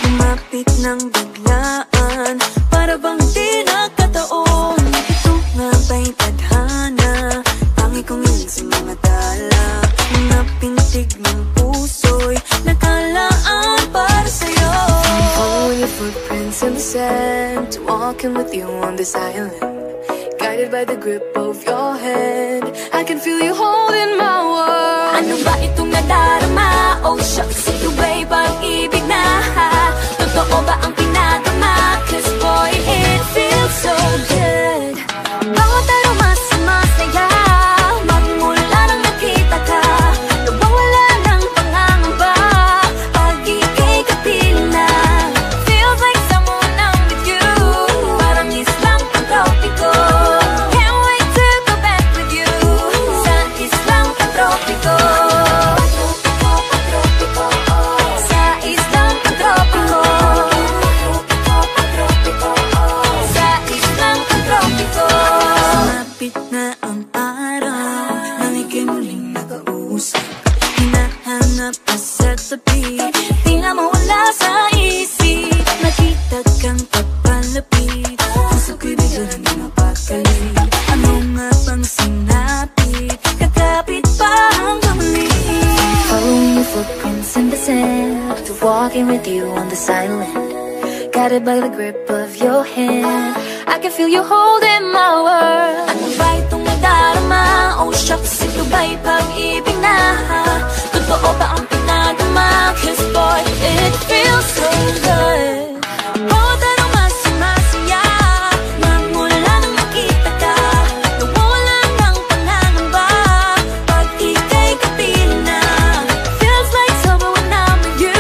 Lumapit ng biglaan, para bang di nakataon. Ito nga ba'y tadhana, tangi kong ilig sa mga dala. Mga pintig ng puso'y nakalaan para sa'yo. Following your footprints in the sand, walking with you on this island, guided by the grip of your hand. I can feel you holding my world. Ano ba itong nadarama? Oh shucks, ito ba'y pag-ibig na? Totoo ba ang pinagama? Cause boy, it feels so good. Bawat aroma sumasaya, magmula nang nakita ka. Nawawala ng pangangamba, pag ika'y kapiling na. Feels like someone I'm with you, parang islang pantropiko. Can't wait to go back with you, sa islang pantropiko. Sa islang pantropiko. Sa islang pantropiko. Sumapit na ang araw, nang ika'y muling nakausap. Hinahanap ka sa tabi, di nga mawala sa isip. Nakita kang papalapit, puso ko'y biglang di mapakali. Ano nga bang sinapit, kakapit pa hanggang muli. Following your footprints in the sand, walking with you on this island, guided by the grip of your hand. I can feel you holding my world. Ano ba itong nadarama? Oh shucks, ito ba'y pag-ibig na? Totoo ba ang pinagama? Cause boy, it feels so good. Bawat aroma sumasaya, magmula nang nakita ka. Nawawala ng pangangamba, pag ika'y kapiling na. Feels like summer when I'm with you,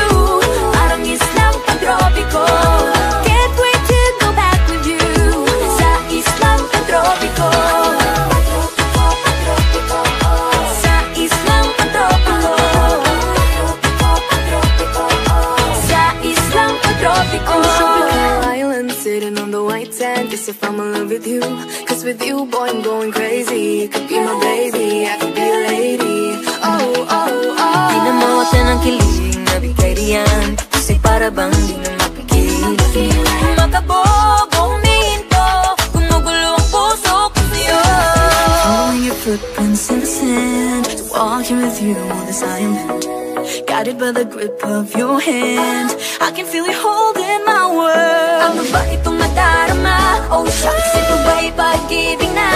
parang islang pantropiko. Can't wait to go back with you, sa islang pantropiko. Sa islang pantropiko. Sa islang pantropiko. On the tropical island, sitting on the white sand, guess if I'm in love with you. Cause with you, boy, I'm going crazy. You could be my baby, I could be a lady. Oh, oh, oh. Di na mawata ng kilig na bigay diyan, kasi para bang di na mapigil. Makabog o huminto, gumugulo ang puso ko sa'yo. Following your footprints in the sand, walking with you on this island, guided by the grip of your hand. I can feel you holding my world. Ano ba itong nadarama? Oh shucks, ito ba'y pag-ibig na?